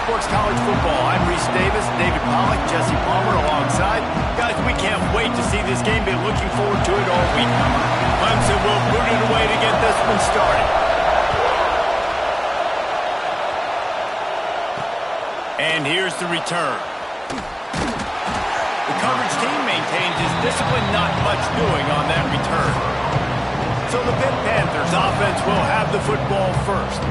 Sports College Football. I'm Reese Davis, David Pollack, Jesse Palmer alongside. Guys, we can't wait to see this game. Been looking forward to it all week. Clemson will boot it away to get this one started. And here's the return. The coverage team maintains his discipline, not much doing on that return. So the Pitt Panthers offense will have the football first.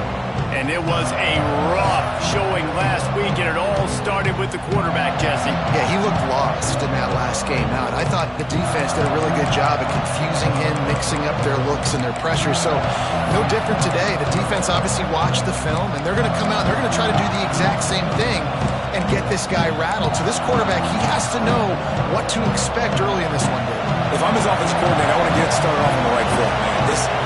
And it was a rough showing last week, and it all started with the quarterback, Jesse. Yeah, he looked lost in that last game out. I thought the defense did a really good job of confusing him, mixing up their looks and their pressure. So no different today. The defense obviously watched the film, and they're going to come out, they're going to try to do the exact same thing and get this guy rattled. So this quarterback, he has to know what to expect early in this one, Dave. If I'm his offensive coordinator, I want to get it started off on the right foot, man.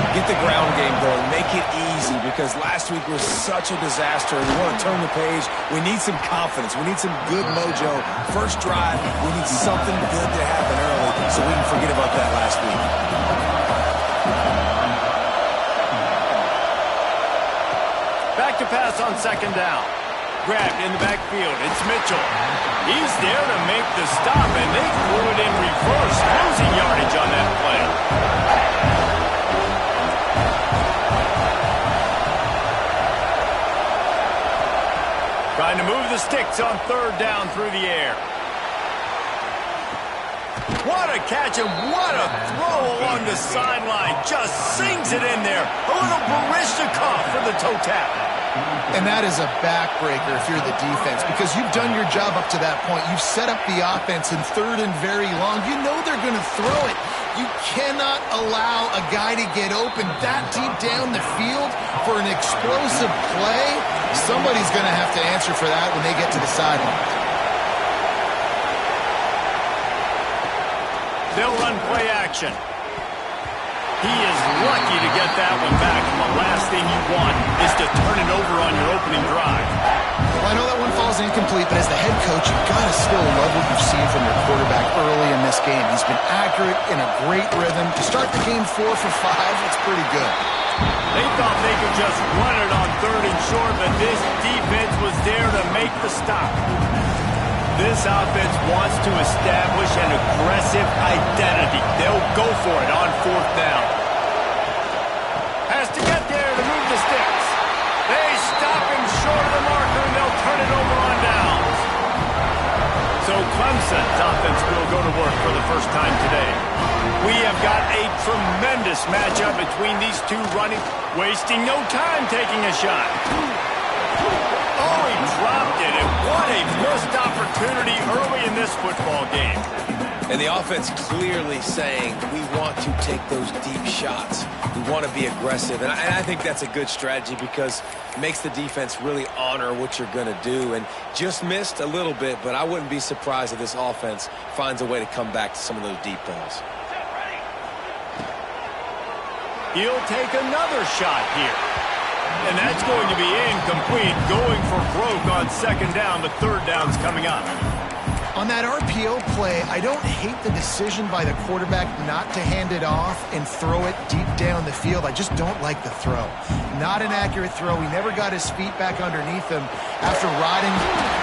Get the ground game going. Make it easy, because last week was such a disaster. We want to turn the page. We need some confidence. We need some good mojo. First drive, we need something good to happen early so we can forget about that last week. Back to pass on second down. Grabbed in the backfield. It's Mitchell. He's there to make the stop, and they threw it in reverse, losing yardage on that play. Trying to move the sticks on third down through the air. What a catch, and what a throw along the sideline. Just sings it in there. A little Baryshnikov for the toe tap. And that is a backbreaker if you're the defense, because you've done your job up to that point. You've set up the offense in third and very long. You know they're going to throw it. You cannot allow a guy to get open that deep down the field for an explosive play. Somebody's going to have to answer for that when they get to the sideline. They'll run play action. He is lucky to get that one back, and the last thing you want is to turn it over on your opening drive. Well, I know that one falls incomplete, but as the head coach, you've got to still love what you've seen from your quarterback early in this game. He's been accurate, in a great rhythm. To start the game 4 for 5, it's pretty good. They thought they could just run it on third and short, but this defense was there to make the stop. This offense wants to establish an aggressive identity. They'll go for it on fourth down. Has to get there to move the sticks. They stop him short of the marker, and they'll turn it over on downs. So Clemson's offense will go to work for the first time today. We have got a tremendous matchup between these two running, wasting no time taking a shot. Oh, he dropped it, and what a missed opportunity early in this football game. And the offense clearly saying, we want to take those deep shots. We want to be aggressive. And I think that's a good strategy, because it makes the defense really honor what you're going to do. And just missed a little bit, but I wouldn't be surprised if this offense finds a way to come back to some of those deep balls. He'll take another shot here. And that's going to be incomplete, going for broke on second down, but third down's coming up. On that RPO play, I don't hate the decision by the quarterback not to hand it off and throw it deep down the field. I just don't like the throw. Not an accurate throw. He never got his feet back underneath him after riding.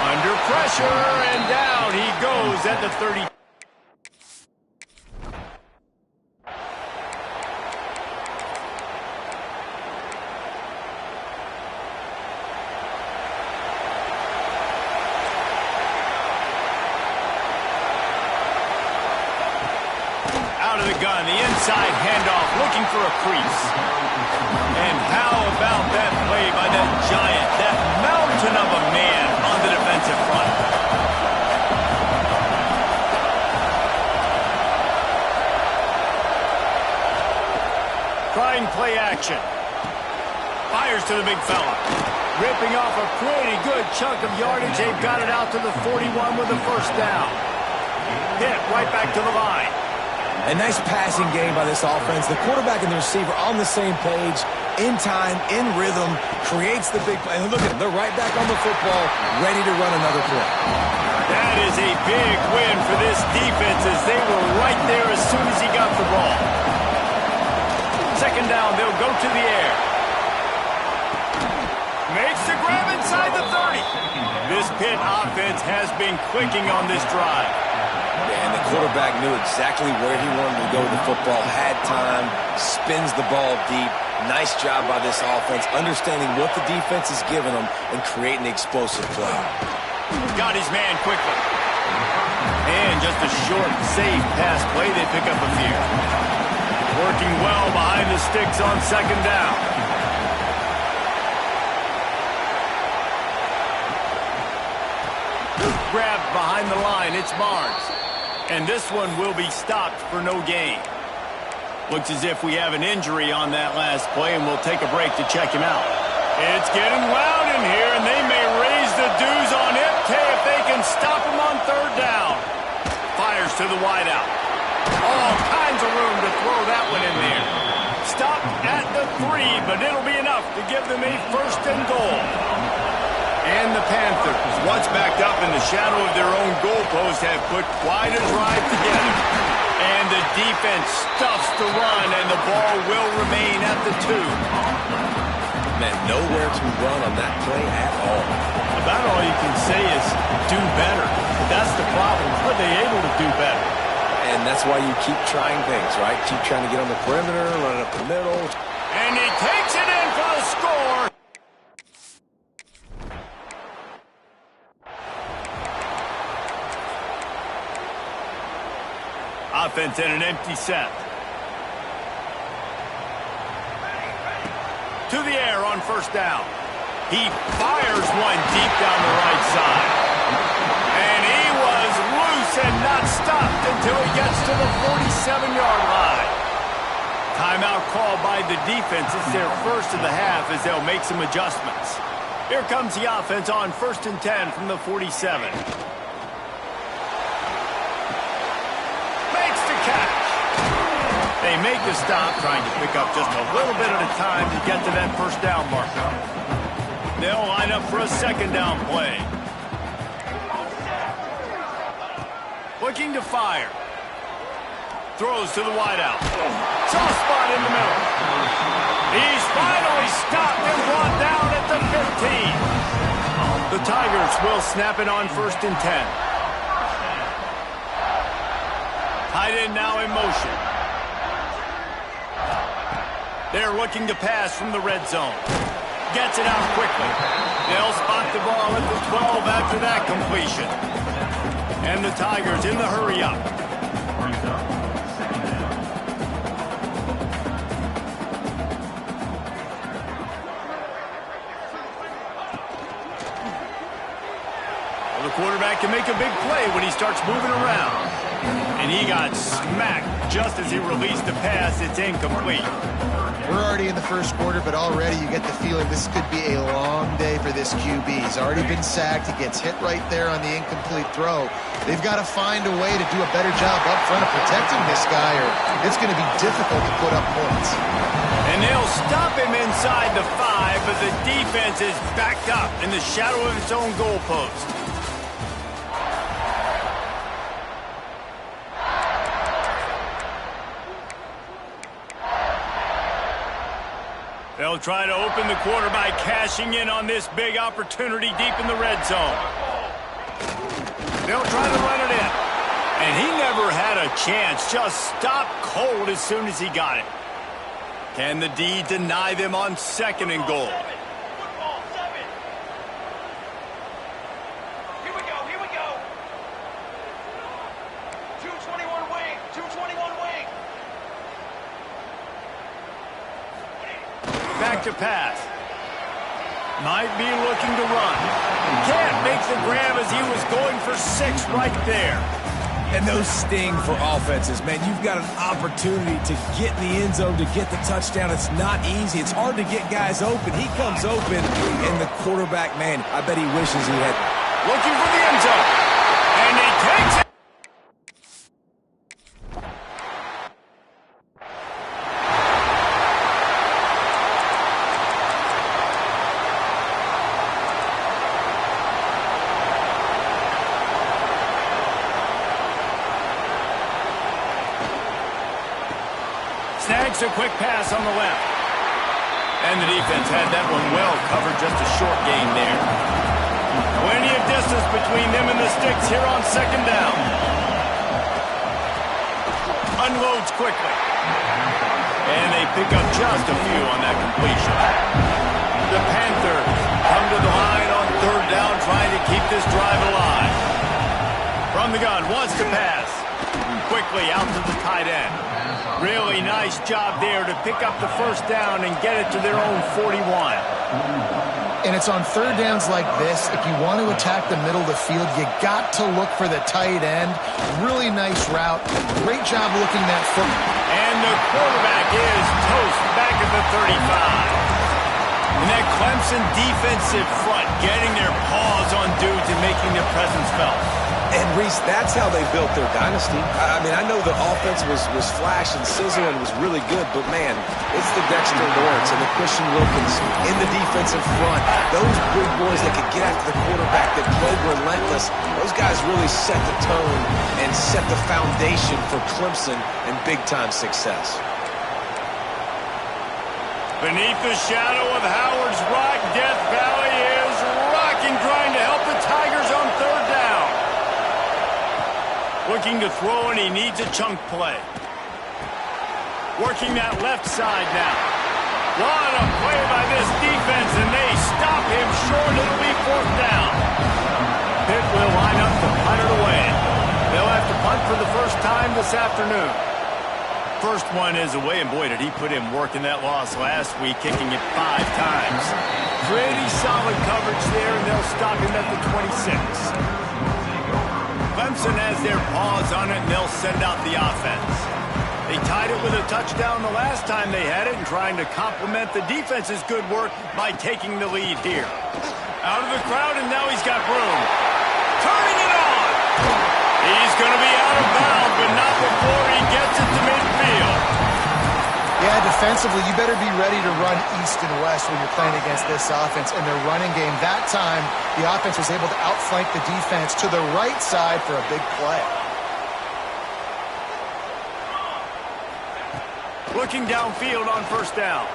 Under pressure, and down he goes at the 30. Out of the gun, the inside handoff, looking for a crease. And how about that play by that giant, that mountain of a man on the defensive front? Trying play action. Fires to the big fella. Ripping off a pretty good chunk of yardage. They've got it out to the 41 with the first down. Hit right back to the line. A nice passing game by this offense. The quarterback and the receiver on the same page, in time, in rhythm, creates the big play. And look at them. They're right back on the football, ready to run another play. That is a big win for this defense, as they were right there as soon as he got the ball. Second down, they'll go to the air. Makes the grab inside the 30. This Pitt offense has been clicking on this drive. And the quarterback knew exactly where he wanted to go with the football, had time, spins the ball deep. Nice job by this offense, understanding what the defense is giving them and creating the explosive play. Got his man quickly. And just a short, safe pass play. They pick up a few. Working well behind the sticks on second down. Grabbed behind the line. It's Barnes. And this one will be stopped for no gain. Looks as if we have an injury on that last play, and we'll take a break to check him out. It's getting loud in here, and they may raise the dues on Ipke if they can stop him on third down. Fires to the wideout. All kinds of room to throw that one in there. Stopped at the 3, but it'll be enough to give them a first and goal. And the Panthers, once backed up in the shadow of their own goalpost, have put quite a drive together. And the defense stuffs the run, and the ball will remain at the 2. Man, nowhere to run on that play at all. About all you can say is do better. That's the problem. Are they able to do better? And that's why you keep trying things, right? Keep trying to get on the perimeter, run it up the middle. And he takes it in for the score. Offense in an empty set. To the air on first down. He fires one deep down the right side. And he was loose and not stopped until he gets to the 47-yard line. Timeout called by the defense. It's their first of the half as they'll make some adjustments. Here comes the offense on 1st and 10 from the 47. They make the stop, trying to pick up just a little bit at a time to get to that first down marker. They'll line up for a second down play. Looking to fire. Throws to the wideout. Soft spot in the middle. He's finally stopped and brought down at the 15. The Tigers will snap it on 1st and 10. Tight end now in motion. They're looking to pass from the red zone. Gets it out quickly. They'll spot the ball at the 12 after that completion. And the Tigers in the hurry up. Well, the quarterback can make a big play when he starts moving around. And he got smacked just as he released the pass. It's incomplete. We're already in the first quarter, but already you get the feeling this could be a long day for this QB. He's already been sacked. He gets hit right there on the incomplete throw. They've got to find a way to do a better job up front of protecting this guy, or it's going to be difficult to put up points. And they'll stop him inside the 5, but the defense is backed up in the shadow of its own goalpost. They'll try to open the quarter by cashing in on this big opportunity deep in the red zone. They'll try to run it in. And he never had a chance. Just stopped cold as soon as he got it. Can the D deny them on 2nd and goal? Here we go. 221 wing. 221 wing. Back to pass. Might be looking to run. Can't make the grab as he was going for 6 right there. And those sting for offenses, man. You've got an opportunity to get in the end zone, to get the touchdown. It's not easy. It's hard to get guys open. He comes open, and the quarterback, man, I bet he wishes he had. Looking for the end zone. And he takes it. Snags a quick pass on the left. And the defense had that one well covered, just a short gain there. Plenty of distance distance between them and the sticks here on second down. Unloads quickly. And they pick up just a few on that completion. The Panthers come to the line on third down, trying to keep this drive alive. From the gun, wants to pass. Quickly out to the tight end. Really nice job there to pick up the first down and get it to their own 41. And it's on third downs like this, if you want to attack the middle of the field, you got to look for the tight end. Really nice route. Great job looking that foot. And the quarterback is toast back at the 35. And that Clemson defensive front getting their paws on dudes and making their presence felt. And, Reese, that's how they built their dynasty. I mean, I know the offense was flash and sizzle and was really good, but, man, it's the Dexter Lawrence and the Christian Wilkins in the defensive front. Those big boys that could get after the quarterback, that played relentless, those guys really set the tone and set the foundation for Clemson and big-time success. Beneath the shadow of Howard's Rock, Death Valley is rocking, trying to help the Tigers on third down. Looking to throw, and he needs a chunk play. Working that left side now. What a play by this defense, and they stop him short. It'll be fourth down. Pitt will line up to punt it away. They'll have to punt for the first time this afternoon. First one is away, and boy, did he put in work in that loss last week, kicking it 5 times. Pretty solid coverage there, and they'll stop him at the 26. Clemson has their paws on it, and they'll send out the offense. They tied it with a touchdown the last time they had it, and trying to complement the defense's good work by taking the lead here. Out of the crowd, and now he's got room. Turning it on! He's going to be out of bounds, but not before he gets it to midfield. Yeah, defensively, you better be ready to run east and west when you're playing against this offense. And their running game, that time, the offense was able to outflank the defense to the right side for a big play. Looking downfield on first down.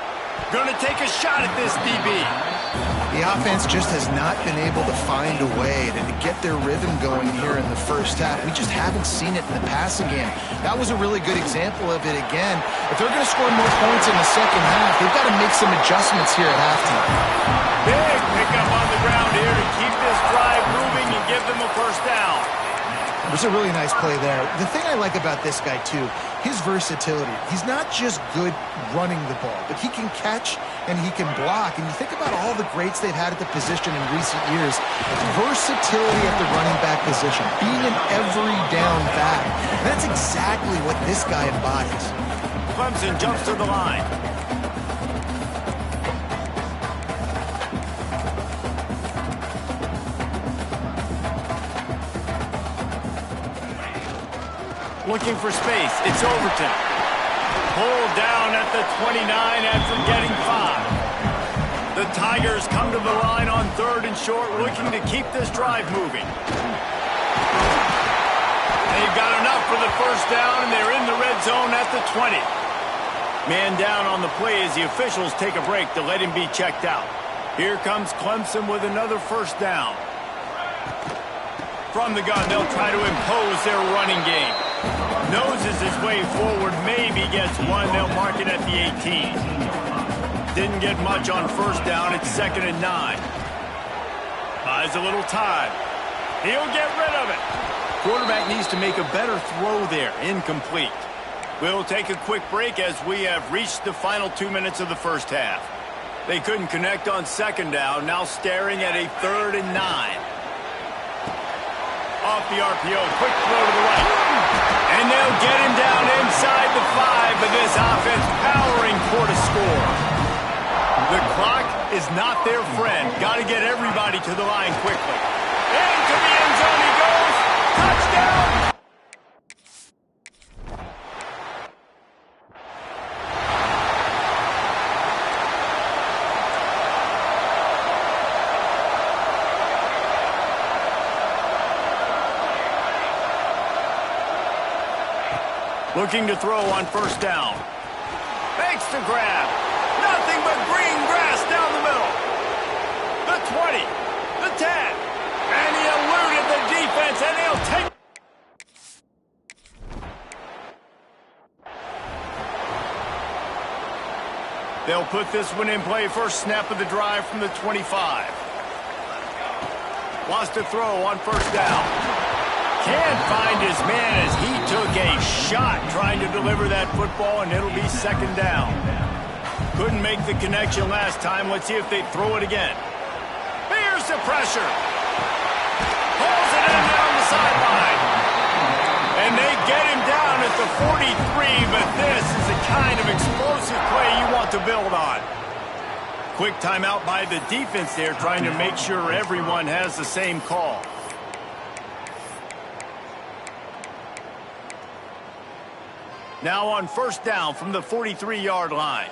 Going to take a shot at this DB. The offense just has not been able to find a way to get their rhythm going here in the first half. We just haven't seen it in the passing game. That was a really good example of it again. If they're going to score more points in the second half, they've got to make some adjustments here at halftime. Big pickup on the ground here to keep this drive moving and give them a first down. It was a really nice play there. The thing I like about this guy, too, his versatility. He's not just good running the ball, but he can catch and he can block. And you think about all the greats they've had at the position in recent years. Versatility at the running back position, being an every down back. And that's exactly what this guy embodies. Clemson jumps to the line. Looking for space. It's Overton. Pulled down at the 29 after getting 5. The Tigers come to the line on third and short, looking to keep this drive moving. They've got enough for the first down, and they're in the red zone at the 20. Man down on the play as the officials take a break to let him be checked out. Here comes Clemson with another first down. From the gun, they'll try to impose their running game. Noses his way forward, maybe gets one. They'll mark it at the 18. Didn't get much on first down. It's 2nd and 9. Buys a little time. He'll get rid of it. Quarterback needs to make a better throw there. Incomplete. We'll take a quick break as we have reached the final 2 minutes of the first half. They couldn't connect on second down. Now staring at a 3rd and 9. Off the RPO, quick throw to the right. And they'll get him down inside the 5, but this offense powering for the score. The clock is not their friend. Got to get everybody to the line quickly. Into the end zone he goes. Touchdown! Looking to throw on first down. Fakes to grab. Nothing but green grass down the middle. The 20. The 10. And he They'll put this one in play. First snap of the drive from the 25. Wants to throw on first down. Can't find his man as he took a shot trying to deliver that football, and it'll be second down. Couldn't make the connection last time. Let's see if they throw it again. Here's the pressure. Pulls it in down the sideline. And they get him down at the 43, but this is the kind of explosive play you want to build on. Quick timeout by the defense there, trying to make sure everyone has the same call. Now on first down from the 43-yard line.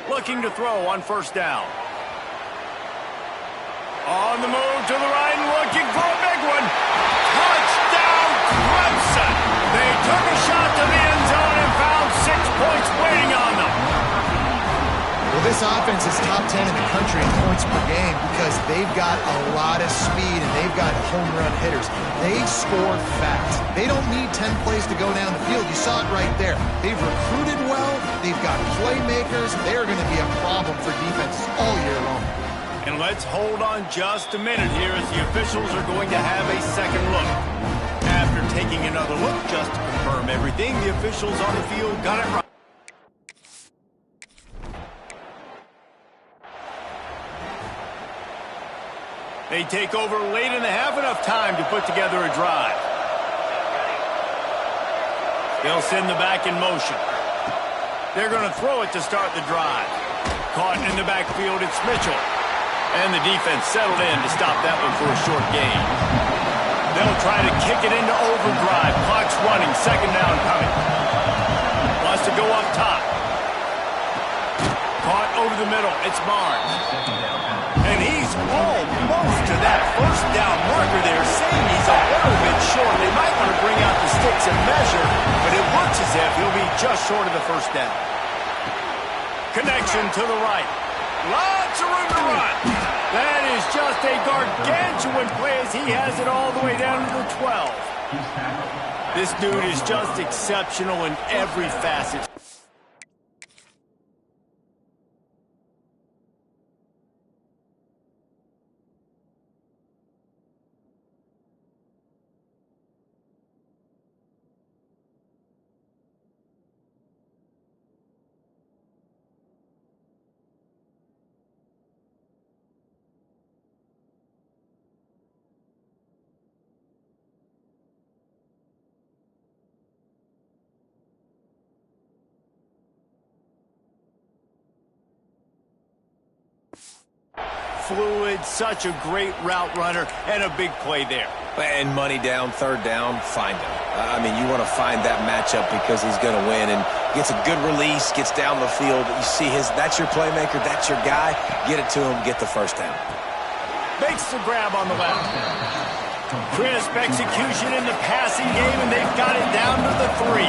Looking to throw on first down. On the move to the right and looking for a big one. Touchdown, Clemson. They took a shot to the end zone and found 6 points waiting on them. Well, this offense is top 10 in the country in points per game because they've got a lot of speed and they've got home run hitters. They score fast. They don't need 10 plays to go down the field. You saw it right there. They've recruited well. They've got playmakers. They're going to be a problem for defenses all year long. And let's hold on just a minute here as the officials are going to have a second look. After taking another look just to confirm everything, the officials on the field got it right. They take over late in the half, enough time to put together a drive. They'll send the back in motion. They're going to throw it to start the drive. Caught in the backfield, it's Mitchell. And the defense settled in to stop that one for a short gain. They'll try to kick it into overdrive. Clock's running, second down coming. Wants to go up top. Caught over the middle, it's Barnes. And he's almost to that first down marker there, saying he's a little bit short. They might want to bring out the sticks and measure, but it looks as if he'll be just short of the first down. Connection to the right. Lots of room to run. That is just a gargantuan play as he has it all the way down to the 12. This dude is just exceptional in every facet. Fluid, such a great route runner, and a big play there. And money down, third down, find him. I mean, you want to find that matchup because he's going to win and gets a good release, gets down the field. You see that's your playmaker, that's your guy. Get it to him, get the first down. Makes the grab on the left. Crisp execution in the passing game, and they've got it down to the 3.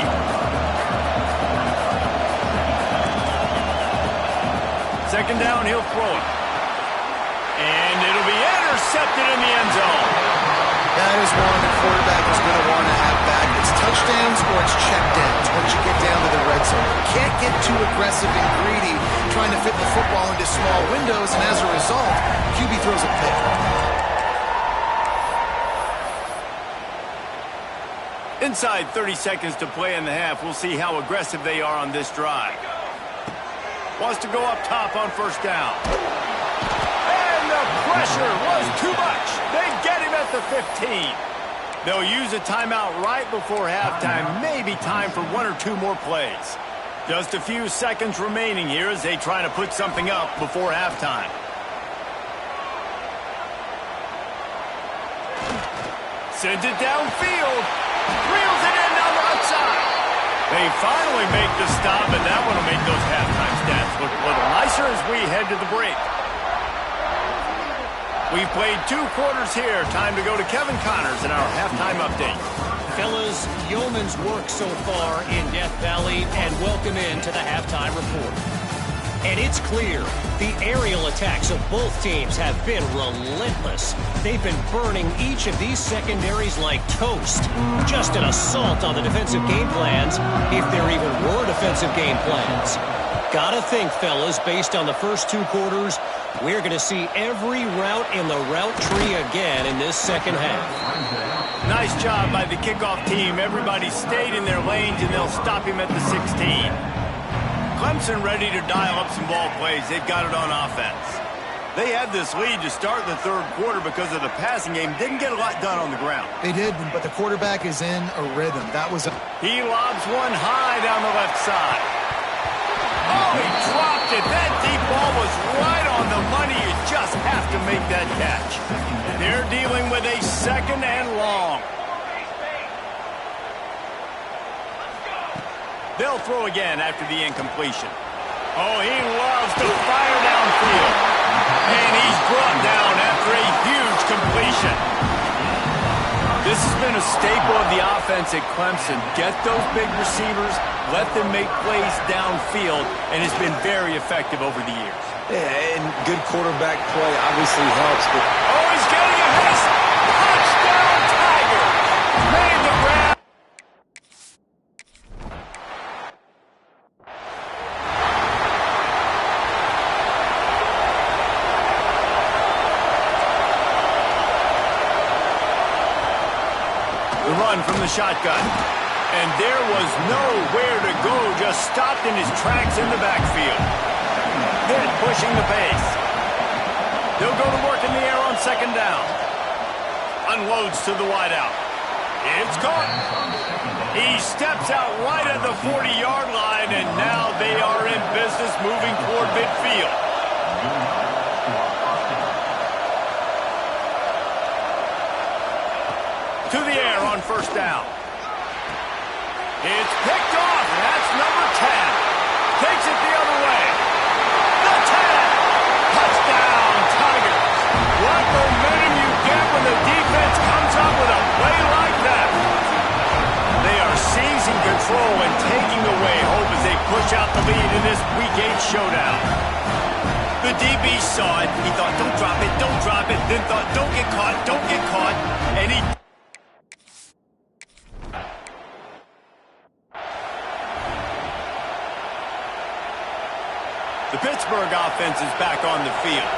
Second down, he'll throw it. And it'll be intercepted in the end zone. That is one the quarterback is going to want to have back. It's touchdowns or it's checkdowns once you get down to the red zone. You can't get too aggressive and greedy trying to fit the football into small windows, and as a result, QB throws a pick. Inside 30 seconds to play in the half. We'll see how aggressive they are on this drive. Wants to go up top on first down. And the pressure was too much. They get him at the 15. They'll use a timeout right before halftime. Maybe time for 1 or 2 more plays. Just a few seconds remaining here as they try to put something up before halftime. Sends it downfield. Reels it in down the outside. They finally make the stop, and that one will make those halftime stats look a little nicer as we head to the break. We've played 2 quarters here. Time to go to Kevin Connors in our halftime update. Fellas, yeoman's work so far in Death Valley, and welcome in to the halftime report. And it's clear the aerial attacks of both teams have been relentless. They've been burning each of these secondaries like toast. Just an assault on the defensive game plans, if there even were defensive game plans. Gotta think, fellas, based on the first 2 quarters, we're going to see every route in the route tree again in this second half. Nice job by the kickoff team. Everybody stayed in their lanes, and they'll stop him at the 16. Clemson ready to dial up some ball plays. They've got it on offense. They had this lead to start the third quarter because of the passing game. Didn't get a lot done on the ground. They did, but the quarterback is in a rhythm. He lobs one high down the left side. Oh, he dropped it. That deep ball was right on the money. You just have to make that catch. They're dealing with a second and long. They'll throw again after the incompletion. Oh, he loves to fire downfield. And he's brought down after a huge completion. This has been a staple of the offense at Clemson. Get those big receivers, let them make plays downfield, and it's been very effective over the years. Yeah, and good quarterback play obviously helps. But oh, he's getting a miss. Touchdown, Tiger. Made the grab. The run from the shotgun. And there was nowhere to go, just stopped in his tracks in the backfield. Then pushing the pace. They'll go to work in the air on second down. Unloads to the wideout. It's caught. He steps out right at the 40-yard line, and now they are in business moving toward midfield. To the air on first down. It's picked off, and that's number 10. Takes it the other way. The 10. Touchdown, Tigers. What momentum you get when the defense comes up with a play like that. They are seizing control and taking away hope as they push out the lead in this Week 8 showdown. The DB saw it. He thought, don't drop it, don't drop it. Then thought, don't get caught, don't get caught. And he... The Pittsburgh offense is back on the field.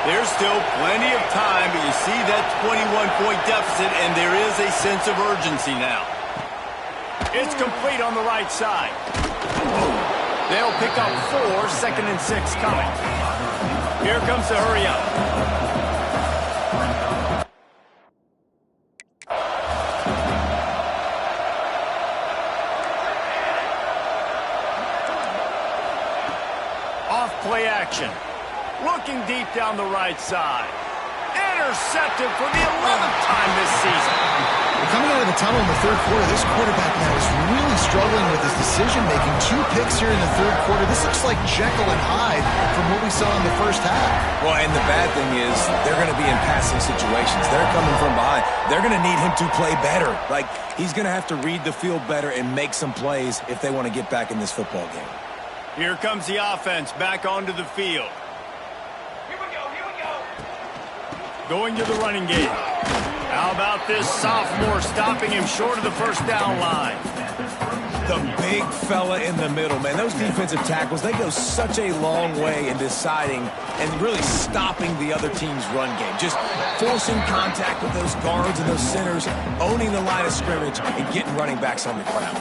There's still plenty of time, but you see that 21-point deficit, and there is a sense of urgency now. It's complete on the right side. They'll pick up 4, 2nd and 6 coming. Here comes the hurry up. Play action. Looking deep down the right side. Intercepted for the 11th time this season. Coming out of the tunnel in the third quarter, this quarterback now is really struggling with his decision-making. 2 picks here in the third quarter. This looks like Jekyll and Hyde from what we saw in the first half. Well, and the bad thing is they're going to be in passing situations. They're coming from behind. They're going to need him to play better. Like, he's going to have to read the field better and make some plays if they want to get back in this football game. Here comes the offense back onto the field. Here we go, here we go. Going to the running game. How about this sophomore stopping him short of the first down line? The big fella in the middle, man. Those defensive tackles, they go such a long way in deciding and really stopping the other team's run game. Just forcing contact with those guards and those centers, owning the line of scrimmage, and getting running backs on the ground.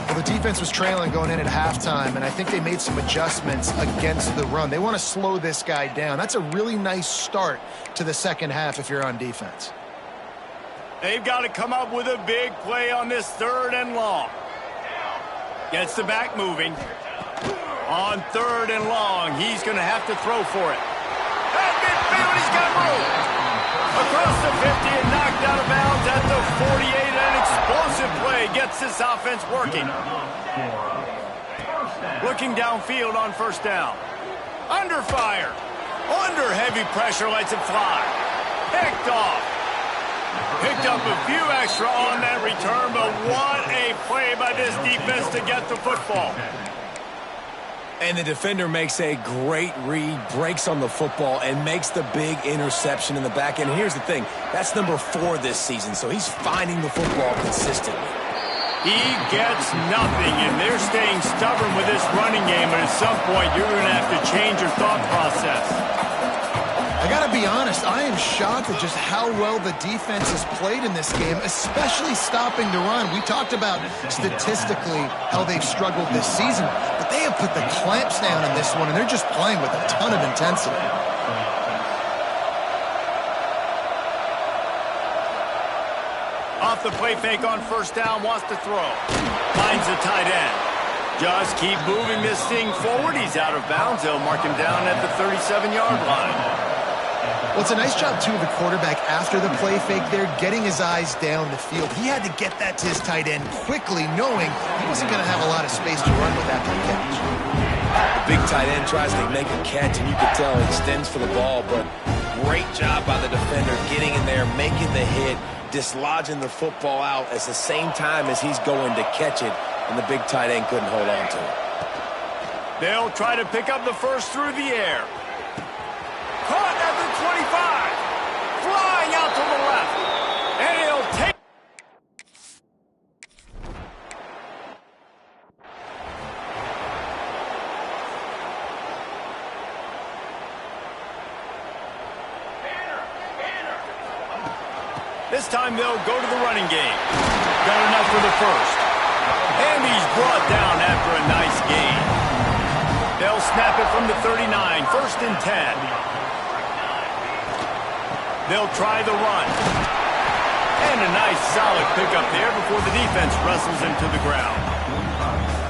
Well, the defense was trailing going in at halftime, and I think they made some adjustments against the run. They want to slow this guy down. That's a really nice start to the second half if you're on defense. They've got to come up with a big play on this 3rd and long. Gets the back moving. On 3rd and long, he's going to have to throw for it. At midfield, he's got room. Across the 50 and knocked out of bounds at the 48. An explosive play gets this offense working. Looking downfield on first down. Under fire. Under heavy pressure, lets it fly. Picked off. Picked up a few extra on that return, but what a play by this defense to get the football. And the defender makes a great read, breaks on the football, and makes the big interception in the back end. Here's the thing. That's number 4 this season, so he's finding the football consistently. He gets nothing, and they're staying stubborn with this running game, but at some point you're going to have to change your thought process. I got to be honest, I am shocked at just how well the defense has played in this game, especially stopping the run. We talked about statistically how they've struggled this season, but they have put the clamps down in this one, and they're just playing with a ton of intensity. Off the play fake on first down, wants to throw. Finds the tight end. Just keep moving this thing forward. He's out of bounds. They'll mark him down at the 37-yard line. Well, it's a nice job, too, of the quarterback after the play fake there, getting his eyes down the field. He had to get that to his tight end quickly, knowing he wasn't going to have a lot of space to run with after the catch. The big tight end tries to make a catch, and you can tell he extends for the ball, but great job by the defender getting in there, making the hit, dislodging the football out at the same time as he's going to catch it, and the big tight end couldn't hold on to it. They'll try to pick up the first through the air. Caught at the 25. Flying out to the left. And he'll take... This time they'll go to the running game. Got enough for the first. And he's brought down after a nice gain. They'll snap it from the 39, 1st and 10. They'll try the run. And a nice solid pickup there before the defense wrestles him to the ground.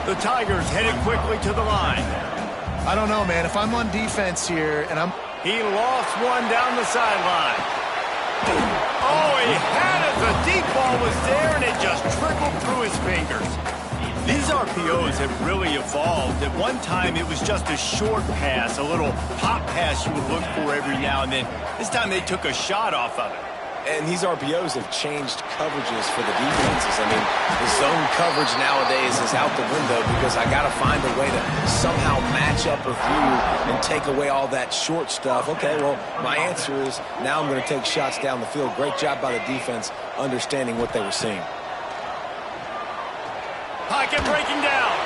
The Tigers headed quickly to the line. I don't know, man. If I'm on defense here and I'm... He lost one down the sideline. Oh, he had it. The deep ball was there, and it just trickled through his fingers. These RPOs have really evolved. At one time, it was just a short pass, a little pop pass you would look for every now and then. This time, they took a shot off of it. And these RPOs have changed coverages for the defenses. I mean, the zone coverage nowadays is out the window because I got to find a way to somehow match up a view and take away all that short stuff. Okay, well, my answer is now I'm going to take shots down the field. Great job by the defense understanding what they were seeing. Pocket breaking down.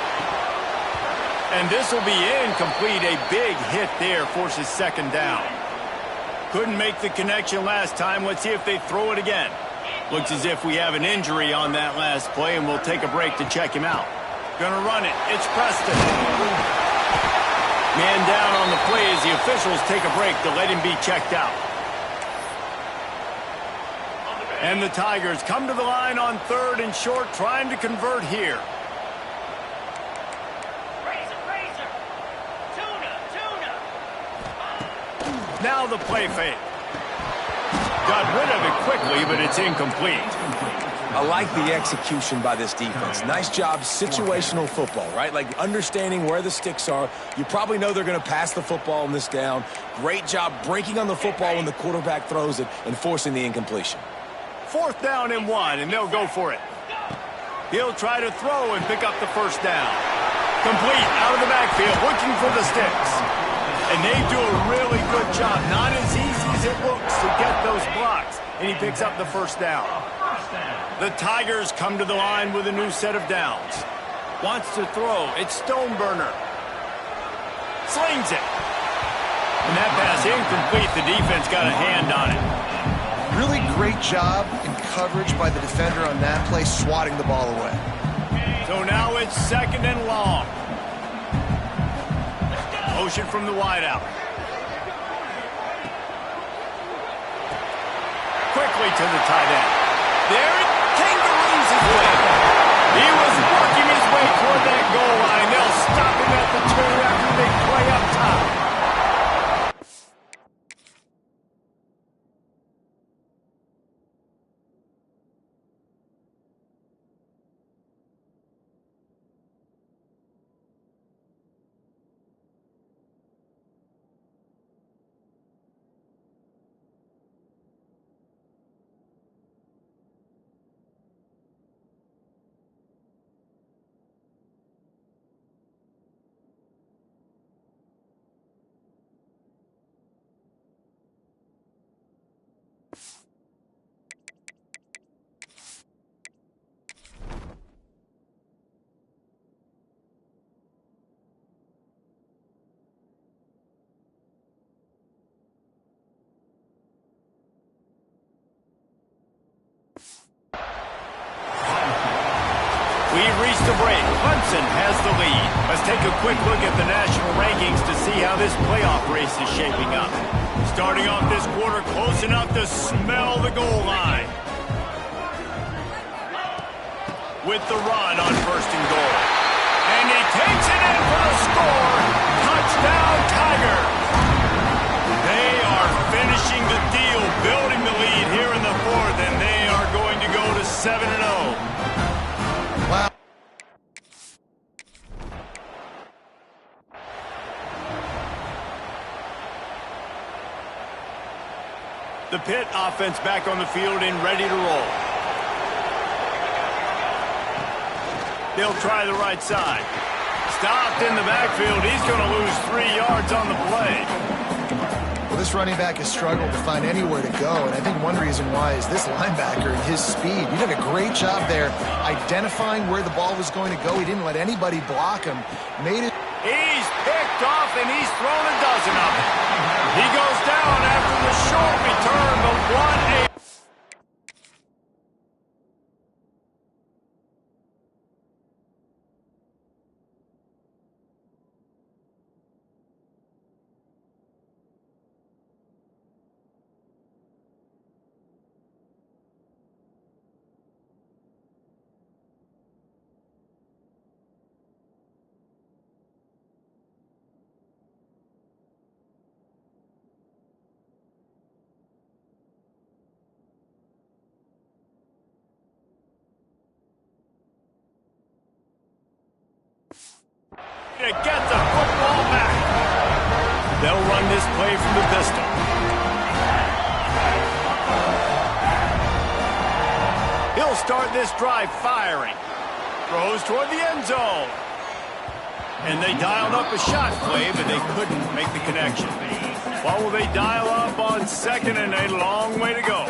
And this will be incomplete. A big hit there forces 2nd down. Couldn't make the connection last time. Let's see if they throw it again. Looks as if we have an injury on that last play, and we'll take a break to check him out. Gonna run it. It's Preston. Man down on the play as the officials take a break to let him be checked out. And the Tigers come to the line on 3rd and short, trying to convert here. Now the play fake. Got rid of it quickly, but it's incomplete. I like the execution by this defense. Nice job, situational football, right? Like understanding where the sticks are. You probably know they're going to pass the football on this down. Great job breaking on the football when the quarterback throws it and forcing the incompletion. 4th down and 1, and they'll go for it. He'll try to throw and pick up the 1st down. Complete out of the backfield, looking for the sticks. And they do a really good job. Not as easy as it looks to get those blocks. And he picks up the 1st down. The Tigers come to the line with a new set of downs. Wants to throw. It's Stoneburner. Slings it. And that pass incomplete. The defense got a hand on it. Really great job in coverage by the defender on that play, swatting the ball away. So now it's 2nd and long. Motion from the wideout. Quickly to the tight end. There it kangaroos his way. He was working his way toward that goal line. They'll stop him at the 2 after a big play up top. We've reached the break. Clemson has the lead. Let's take a quick look at the national rankings to see how this playoff race is shaping up. Starting off this quarter, close enough to smell the goal line. With the run on first and goal. And he takes it in for the score. Touchdown, Tigers. They are finishing the deal, building the lead here in the fourth, and they are going to go to 7-0. Wow. The Pitt offense back on the field and ready to roll. They'll try the right side. Stopped in the backfield. He's going to lose 3 yards on the play. Well, this running back has struggled to find anywhere to go, and I think one reason why is this linebacker and his speed. He did a great job there identifying where the ball was going to go. He didn't let anybody block him. Made it. He's picked off, and he's thrown a dozen of them. He goes down after the short return, the 1-8. To get the football back. They'll run this play from the pistol. He'll start this drive firing. Throws toward the end zone. And they dialed up a shot play, but they couldn't make the connection. What will they dial up on second and a long way to go?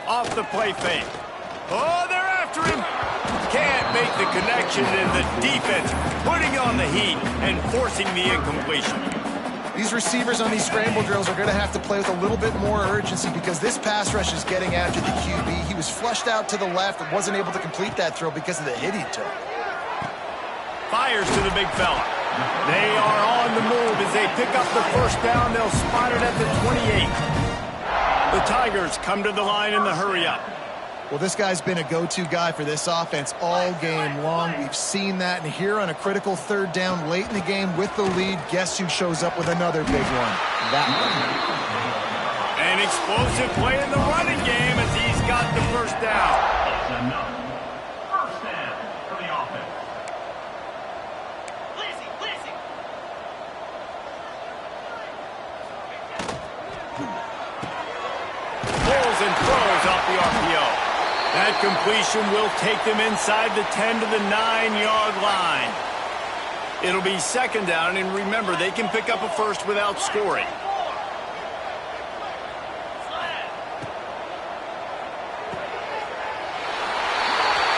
Off the play fake. Oh, they're after him. Can't make the connection, and the defense putting on the heat and forcing the incompletion. These receivers on these scramble drills are going to have to play with a little bit more urgency because this pass rush is getting after the QB. He was flushed out to the left and wasn't able to complete that throw because of the hit he took. Fires to the big fella. They are on the move as they pick up the first down. They'll spot it at the 28. The Tigers come to the line in the hurry-up. Well, this guy's been a go-to guy for this offense all game long. We've seen that, and here on a critical third down late in the game with the lead, guess who shows up with another big one? That one. An explosive play in the running game as he's got the first down. First down for the offense. Lizzie. Pulls and throws off the RPO. That completion will take them inside the 10 to the 9-yard line. It'll be second down, and remember, they can pick up a first without scoring.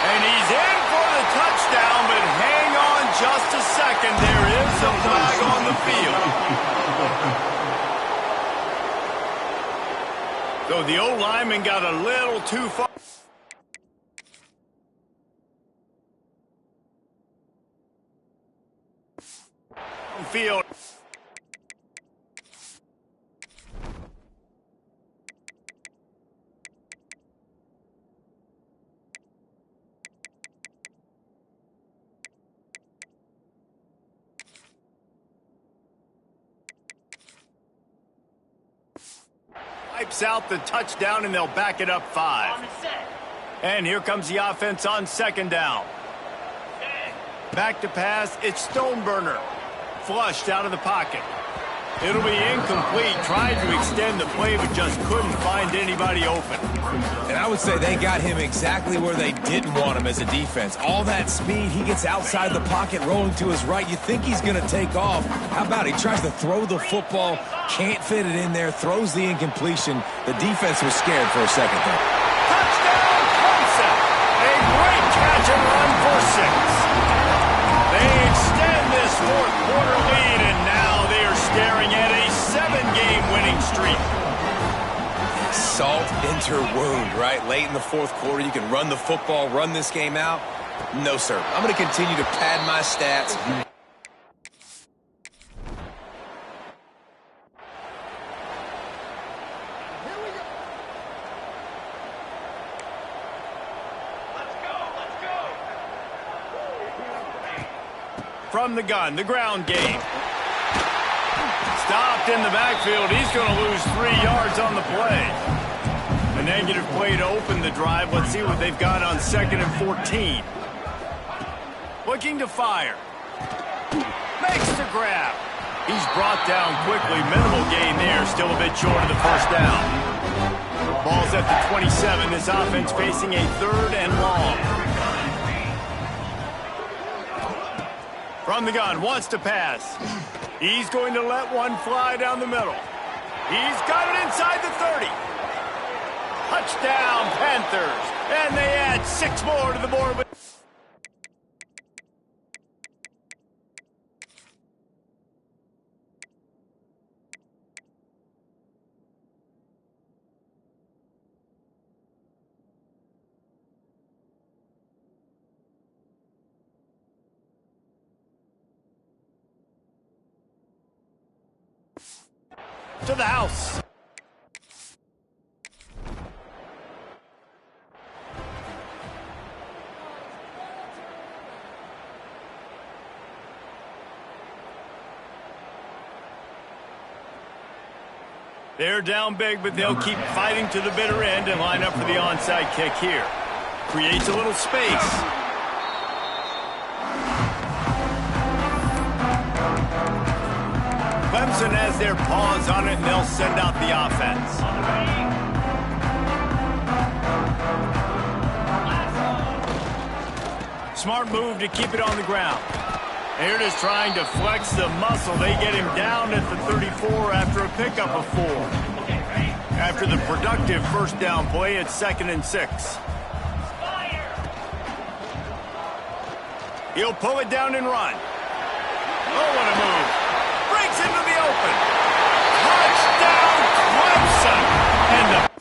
And he's in for the touchdown, but hang on just a second. There is a flag on the field. So the old lineman got a little too far. Field. Wipes out the touchdown, and they'll back it up 5. And here comes the offense on second down. Back to pass, it's Stoneburner. Flushed out of the pocket. It'll be incomplete. Tried to extend the play, but just couldn't find anybody open. And I would say they got him exactly where they didn't want him as a defense. All that speed, he gets outside the pocket, rolling to his right. You think he's going to take off. How about he tries to throw the football, can't fit it in there, throws the incompletion. The defense was scared for a second there. Touchdown, Clemson! A great catch and run for 6. They extend this fourth quarter lead, and now they are staring at a 7-game winning streak. salt into her wound, right? Late in the fourth quarter, you can run the football, run this game out. No, sir. I'm going to continue to pad my stats. From the gun, the ground game. Stopped in the backfield. He's going to lose 3 yards on the play. A negative play to open the drive. Let's see what they've got on 2nd and 14. Looking to fire. Makes the grab. He's brought down quickly. Minimal gain there. Still a bit short of the first down. Ball's at the 27. This offense facing a 3rd and long. From the gun, wants to pass. He's going to let one fly down the middle. He's got it inside the 30. Touchdown, Panthers. And they add 6 more to the board. To the house. They're down big, but they'll keep fighting to the bitter end and line up for the onside kick here. Creates a little space. Clemson has their paws on it, and they'll send out the offense. Smart move to keep it on the ground. They're just trying to flex the muscle. They get him down at the 34 after a pickup of 4. After the productive first down play, it's 2nd and 6. He'll pull it down and run. Oh, what a move. Breaks into the open. Touchdown, Clemson. And the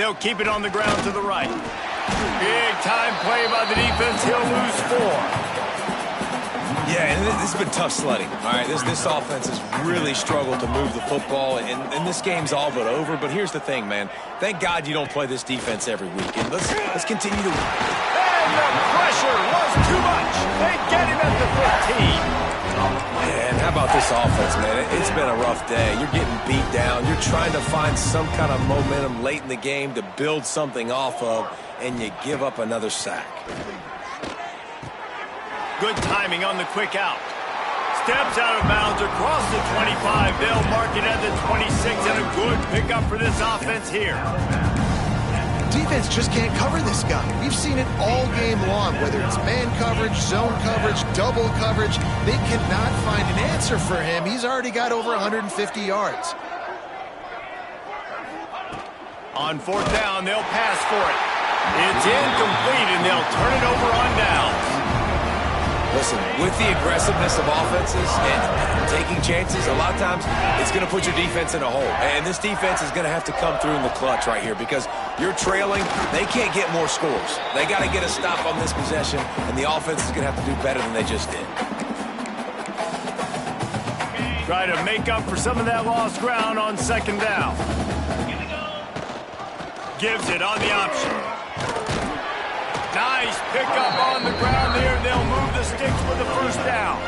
they'll keep it on the ground to the right. Big time play by the defense. He'll lose 4. Yeah, and this has been tough sledding. All right, this offense has really struggled to move the football, and this game's all but over. But here's the thing, man. Thank God you don't play this defense every week. And let's continue to. And the pressure was too much. They get him at the 15. Man, how about this offense, man? It's been a rough day. You're getting beat down. You're trying to find some kind of momentum late in the game to build something off of, and you give up another sack. Good timing on the quick out. Steps out of bounds across the 25. They'll mark it at the 26, and a good pickup for this offense here. Defense just can't cover this guy. We've seen it all game long, whether it's man coverage, zone coverage, double coverage. They cannot find an answer for him. He's already got over 150 yards. On 4th down, they'll pass for it. It's incomplete, and they'll turn it over on downs. Listen, with the aggressiveness of offenses and taking chances, a lot of times it's going to put your defense in a hole. And this defense is going to have to come through in the clutch right here because you're trailing. They can't get more scores. They got to get a stop on this possession, and the offense is going to have to do better than they just did. Try to make up for some of that lost ground on 2nd down. Gives it on the option. Nice pickup on the ground there. They'll move the stick legs with the first down.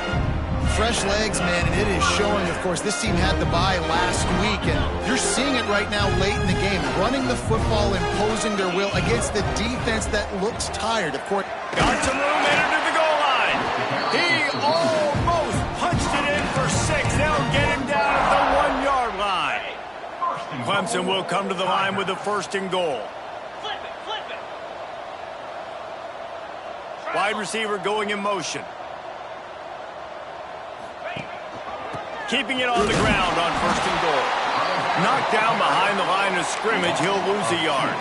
Fresh legs, man, and it is showing, of course. This team had the bye last week, and you're seeing it right now late in the game. Running the football, imposing their will against the defense that looks tired. Of course, got some room, entered to the goal line. He almost punched it in for 6. They'll get him down at the 1-yard line. Clemson will come to the line with the 1st and goal. Flip it. Wide receiver going in motion. Keeping it on the ground on 1st and goal. Knocked down behind the line of scrimmage. He'll lose a yard.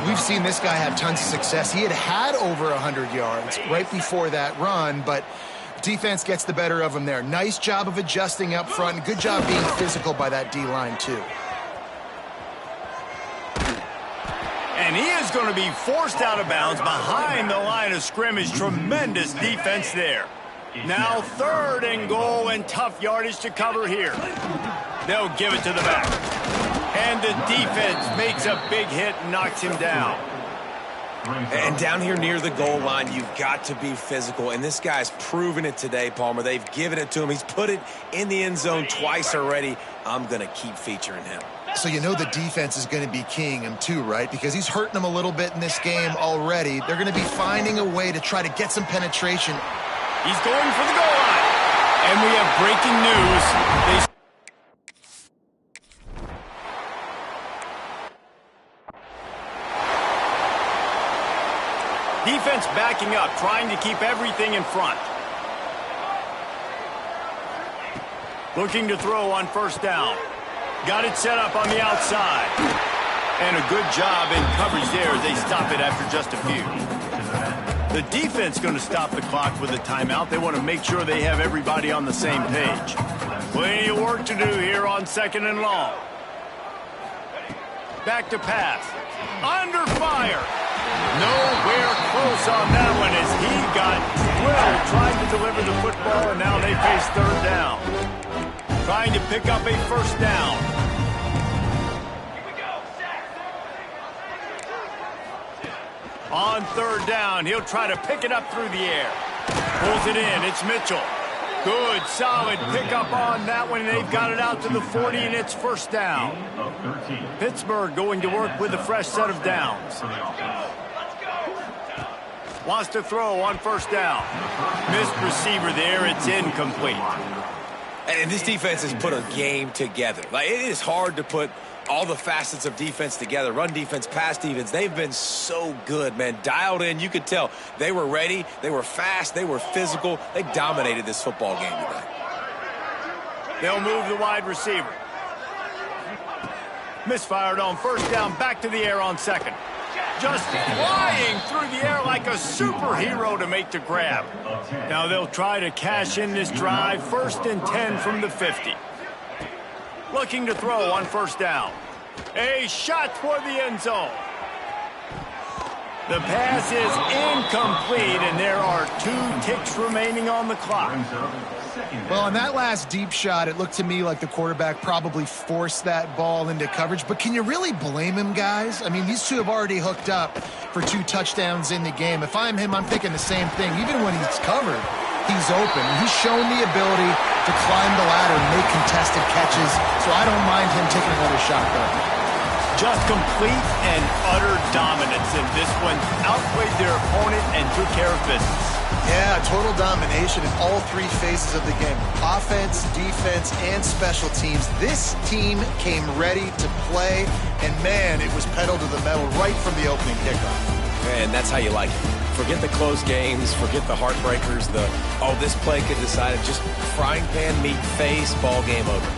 we've seen this guy have tons of success. He had over 100 yards right before that run, but defense gets the better of him there. Nice job of adjusting up front, and good job being physical by that D-line, too. And he is going to be forced out of bounds behind the line of scrimmage. Tremendous defense there. Now 3rd and goal, and tough yardage to cover here. They'll give it to the back. And the defense makes a big hit and knocks him down. And down here near the goal line, you've got to be physical. And this guy's proven it today, Palmer. They've given it to him. He's put it in the end zone twice already. I'm going to keep featuring him. So you know the defense is going to be keying him too, right? Because he's hurting them a little bit in this game already. They're going to be finding a way to try to get some penetration. He's going for the goal line. And we have breaking news. Defense backing up, trying to keep everything in front. Looking to throw on 1st down. Got it set up on the outside. And a good job in coverage there as they stop it after just a few. The defense going to stop the clock with a timeout. They want to make sure they have everybody on the same page. Plenty of work to do here on 2nd and long. Back to pass. Under fire. Nowhere close on that one as he got drilled trying to deliver the football, and now they face 3rd down. Trying to pick up a 1st down. On 3rd down, he'll try to pick it up through the air. Pulls it in. It's Mitchell. Good, solid pickup on that one. They've got it out to the 40, and it's 1st down. Pittsburgh going to work with a fresh set of downs. Wants to throw on 1st down. Missed receiver there. It's incomplete. And this defense has put a game together. Like, it is hard to put all the facets of defense together. Run defense, pass defense. They've been so good, man. Dialed in. You could tell they were ready. They were fast. They were physical. They dominated this football game today. They'll move the wide receiver. Misfired on 1st down. Back to the air on 2nd. Just flying through the air like a superhero to make the grab. Now they'll try to cash in this drive. 1st and 10 from the 50. Looking to throw on 1st down. A shot toward the end zone. The pass is incomplete, and there are 2 ticks remaining on the clock. Well, on that last deep shot, it looked to me like the quarterback probably forced that ball into coverage. But can you really blame him, guys? I mean, these two have already hooked up for 2 touchdowns in the game. If I'm him, I'm thinking the same thing. Even when he's covered, he's open. And he's shown the ability to climb the ladder and make contested catches. So I don't mind him taking another shot, though. Just complete and utter dominance in this one. Outplayed their opponent and took care of business. Yeah, total domination in all 3 phases of the game. Offense, defense, and special teams. This team came ready to play, and man, it was pedal to the metal right from the opening kickoff. And that's how you like it. Forget the close games, forget the heartbreakers, this play could decide it. Just frying pan meet face, ball game over.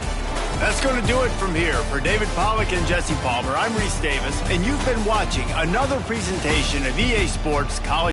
That's going to do it from here. For David Pollack and Jesse Palmer, I'm Reese Davis, and you've been watching another presentation of EA Sports College